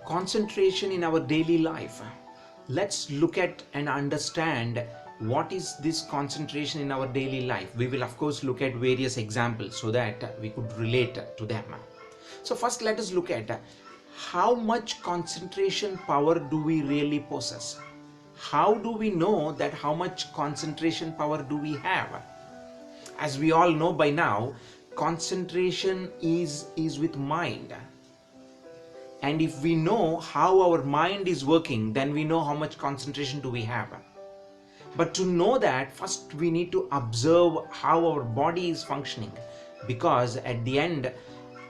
Concentration in our daily life. Let's look at and understand what is this concentration in our daily life. We will of course look at various examples so that we could relate to them. So first let us look at how much concentration power do we really possess. How do we know that how much concentration power do we have? As we all know by now, concentration is with mind. And if we know how our mind is working, then we know how much concentration do we have. But to know that, first we need to observe how our body is functioning, because at the end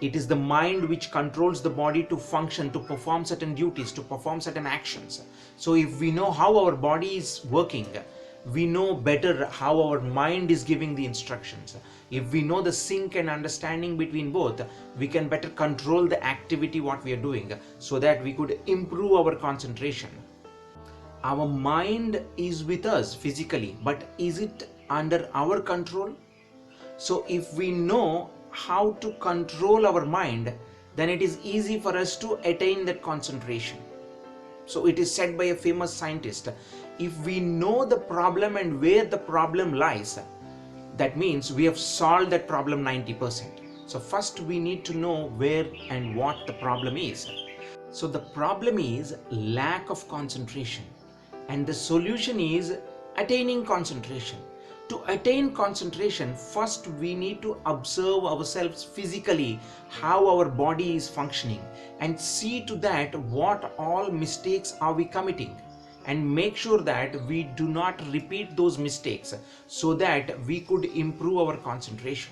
it is the mind which controls the body to function, to perform certain duties, to perform certain actions. So if we know how our body is working, we know better how our mind is giving the instructions. If we know the sync and understanding between both, we can better control the activity what we are doing so that we could improve our concentration. Our mind is with us physically, but is it under our control? So if we know how to control our mind, then it is easy for us to attain that concentration. So it is said by a famous scientist, if we know the problem and where the problem lies, that means we have solved that problem 90%. So first we need to know where and what the problem is. So the problem is lack of concentration, and the solution is attaining concentration. To attain concentration, first we need to observe ourselves physically, how our body is functioning, and see to that what all mistakes are we committing, and make sure that we do not repeat those mistakes so that we could improve our concentration.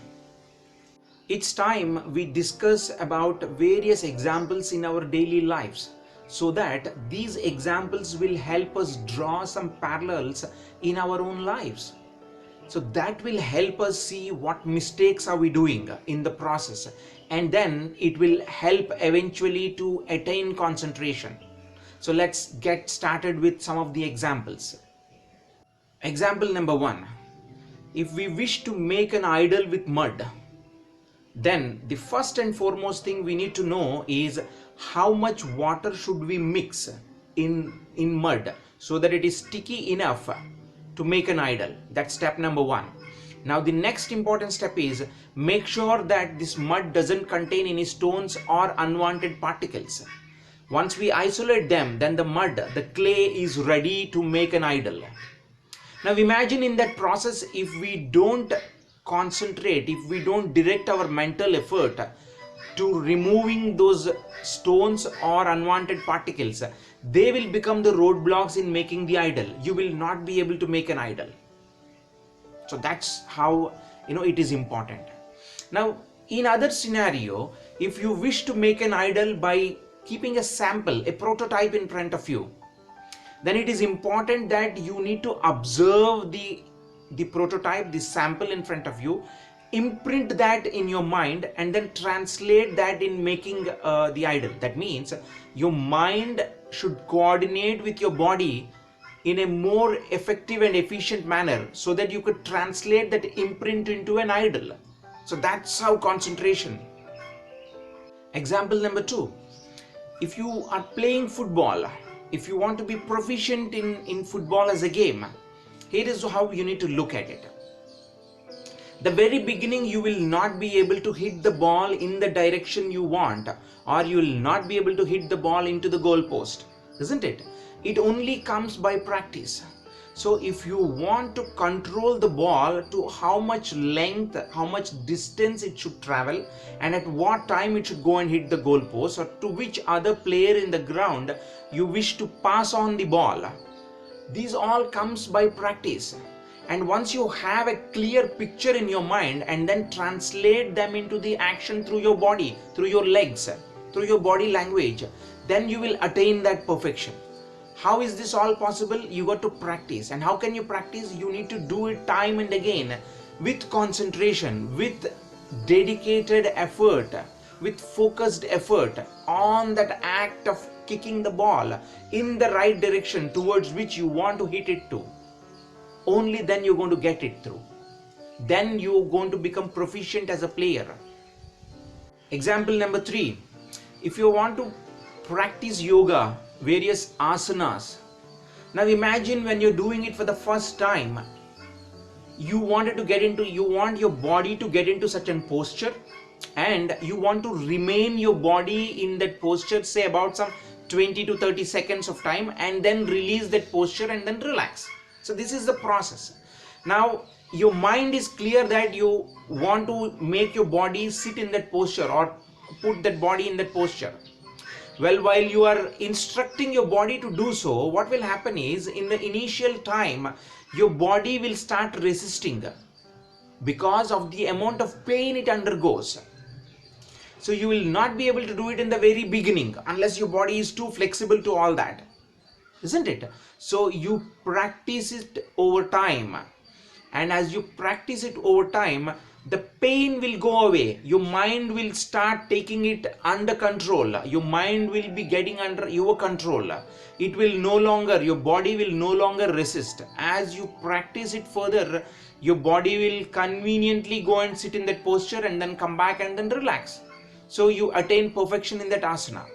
Each time we discuss about various examples in our daily lives, so that these examples will help us draw some parallels in our own lives. So that will help us see what mistakes are we doing in the process, and then it will help eventually to attain concentration. So let's get started with some of the examples. Example number 1. If we wish to make an idol with mud, then the first and foremost thing we need to know is how much water should we mix in mud so that it is sticky enough to make an idol. That's step number 1. Now the next important step is make sure that this mud doesn't contain any stones or unwanted particles. Once we isolate them, then the mud, the clay, is ready to make an idol. Now imagine in that process, if we don't concentrate, if we don't direct our mental effort to removing those stones or unwanted particles, they will become the roadblocks in making the idol. You will not be able to make an idol. So that's how it is important. Now in other scenario, if you wish to make an idol by keeping a sample, a prototype in front of you, then it is important that you need to observe the prototype, the sample in front of you, imprint that in your mind, and then translate that in making the idol. That means your mind should coordinate with your body in a more effective and efficient manner so that you could translate that imprint into an idol. So that's how concentration. Example number 2. If you are playing football, if you want to be proficient in football as a game, here is how you need to look at it. The very beginning, you will not be able to hit the ball in the direction you want, or you will not be able to hit the ball into the goal post, isn't it? It only comes by practice. So if you want to control the ball to how much length, how much distance it should travel, and at what time it should go and hit the goal post, or to which other player in the ground you wish to pass on the ball, these all comes by practice. And once you have a clear picture in your mind and then translate them into the action through your body, through your legs, through your body language, then you will attain that perfection. How is this all possible? You got to practice. And how can you practice? You need to do it time and again with concentration, with dedicated effort, with focused effort on that act of kicking the ball in the right direction towards which you want to hit it to. Only then you're going to get it through. Then you're going to become proficient as a player. Example number 3. If you want to practice yoga, various asanas. Now imagine when you're doing it for the first time, you want your body to get into such a posture, and you want to remain your body in that posture, say about some 20 to 30 seconds of time, and then release that posture and then relax. So this is the process. Now your mind is clear that you want to make your body sit in that posture or put that body in that posture. Well, while you are instructing your body to do so, what will happen is, in the initial time, your body will start resisting because of the amount of pain it undergoes. So you will not be able to do it in the very beginning unless your body is too flexible to all that, isn't it? So you practice it over time, and as you practice it over time, the pain will go away. Your mind will start taking it under control. Your mind will be getting under your control. It will no longer, your body will no longer resist. As you practice it further, your body will conveniently go and sit in that posture and then come back and then relax. So you attain perfection in that asana.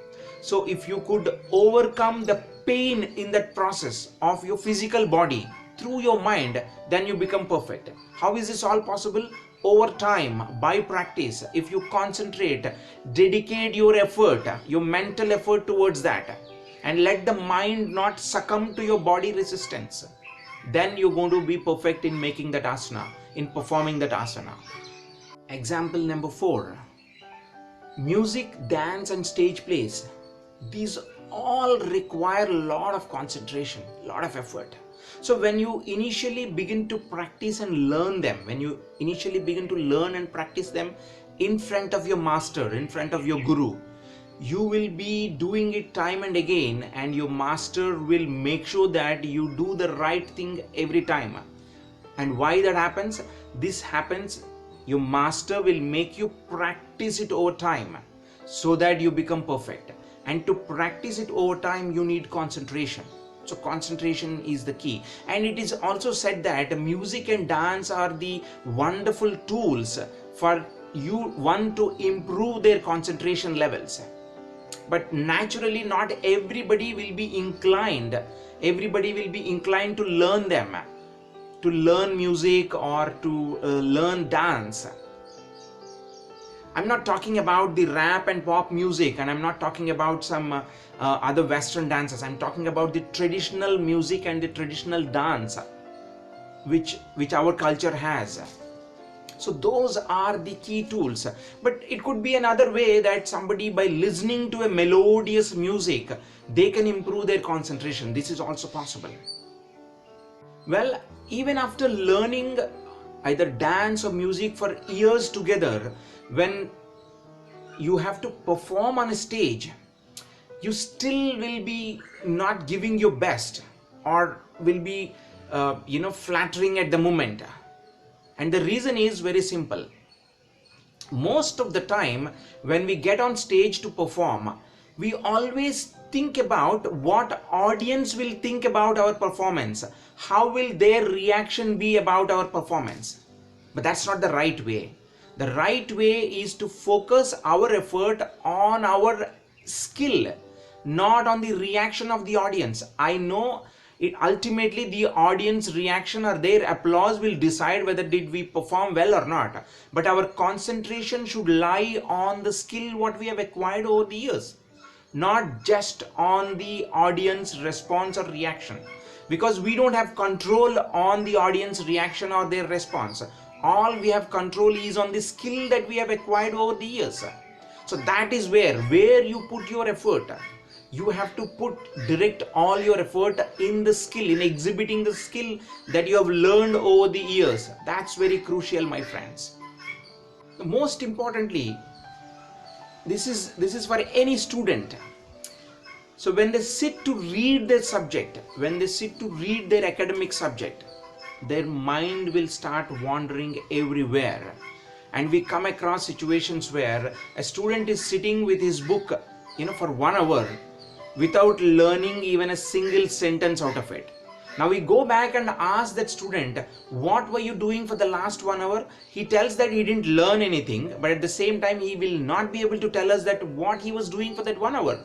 So if you could overcome the pain in that process of your physical body through your mind, then you become perfect. How is this all possible? Over time, by practice, if you concentrate, dedicate your effort, your mental effort towards that, and let the mind not succumb to your body resistance, then you're going to be perfect in making that asana, in performing that asana. Example number 4. Music, dance and stage plays. These all require a lot of concentration, a lot of effort. So when you initially begin to practice and learn them, when you initially begin to learn and practice them in front of your master, in front of your guru, you will be doing it time and again, and your master will make sure that you do the right thing every time. And why that happens? This happens, your master will make you practice it over time so that you become perfect. And to practice it over time, you need concentration. So concentration is the key. And it is also said that music and dance are the wonderful tools for one to improve their concentration levels. But naturally, not everybody will be inclined to learn them, to learn music or to learn dance. I'm not talking about the rap and pop music, and I'm not talking about some other Western dances. I'm talking about the traditional music and the traditional dance which our culture has. So those are the key tools. But it could be another way that somebody, by listening to a melodious music, they can improve their concentration. This is also possible. Well, even after learning either dance or music for years together, when you have to perform on a stage, you still will be not giving your best, or will be flattering at the moment. And the reason is very simple. Most of the time when we get on stage to perform, we always think about what audience will think about our performance. How will their reaction be about our performance? But that's not the right way. The right way is to focus our effort on our skill, not on the reaction of the audience. I know it ultimately the audience reaction or their applause will decide whether did we perform well or not. But our concentration should lie on the skill what we have acquired over the years, not just on the audience response or reaction, because we don't have control on the audience reaction or their response. All we have control is on the skill that we have acquired over the years. So that is where you put your effort. You have to direct all your effort in the skill, in exhibiting the skill that you have learned over the years. That's very crucial, my friends. Most importantly, this is for any student. So when they sit to read their subject, when they sit to read their academic subject, their mind will start wandering everywhere. And we come across situations where a student is sitting with his book, for 1 hour without learning even a single sentence out of it. Now we go back and ask that student, what were you doing for the last 1 hour? He tells that he didn't learn anything, but at the same time he will not be able to tell us that what he was doing for that 1 hour.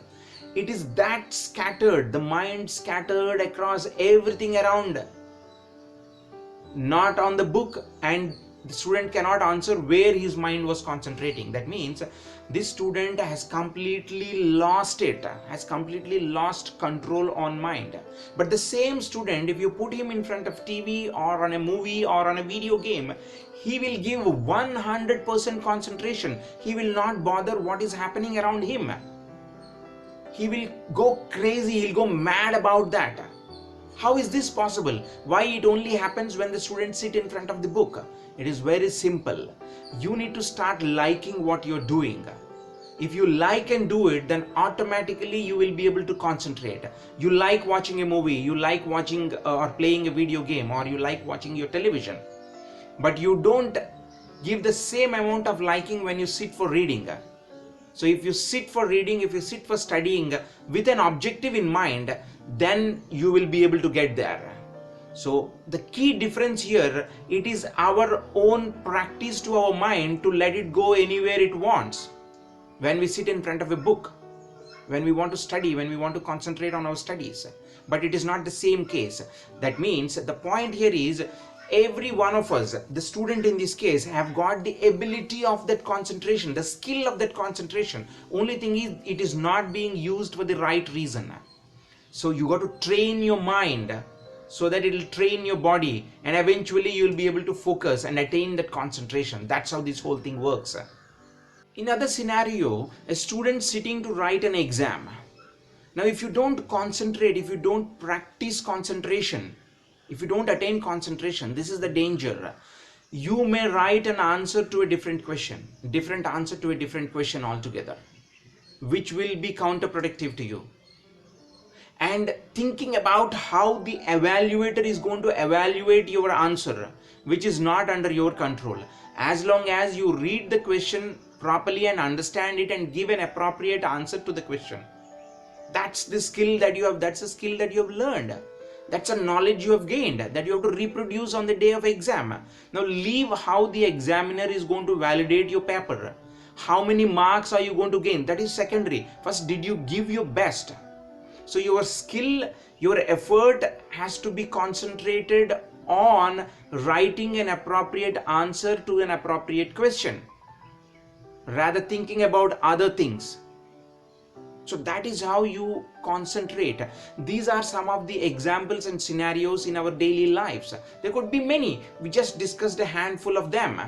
It is that scattered, the mind scattered across everything around, not on the book, and the student cannot answer where his mind was concentrating. That means this student has completely lost it, has completely lost control on mind. But the same student, if you put him in front of TV or on a movie or on a video game, he will give 100% concentration. He will not bother what is happening around him. He will go crazy, he'll go mad about that. How is this possible? Why it only happens when the students sit in front of the book? It is very simple. You need to start liking what you're doing. If you like and do it, then automatically you will be able to concentrate. You like watching a movie, you like watching or playing a video game, or you like watching your television. But you don't give the same amount of liking when you sit for reading. So if you sit for reading, if you sit for studying with an objective in mind, then you will be able to get there. So the key difference here, it is our own practice to our mind to let it go anywhere it wants. When we sit in front of a book, when we want to study, when we want to concentrate on our studies. But it is not the same case. That means the point here is, every one of us, the student in this case, have got the ability of that concentration, the skill of that concentration. Only thing is, it is not being used for the right reason. So you got to train your mind so that it will train your body, and eventually you will be able to focus and attain that concentration. That's how this whole thing works. In other scenario, a student sitting to write an exam. Now if you don't concentrate, if you don't practice concentration, if you don't attain concentration, this is the danger. You may write an answer to a different question, different answer to a different question altogether, which will be counterproductive to you. And thinking about how the evaluator is going to evaluate your answer, which is not under your control. As long as you read the question properly and understand it and give an appropriate answer to the question, that's the skill that you have, that's a skill that you have learned. That's a knowledge you have gained that you have to reproduce on the day of exam. Now leave how the examiner is going to validate your paper. How many marks are you going to gain? That is secondary. First, did you give your best? So your skill, your effort has to be concentrated on writing an appropriate answer to an appropriate question, rather thinking about other things. So that is how you concentrate. These are some of the examples and scenarios in our daily lives. There could be many. We just discussed a handful of them.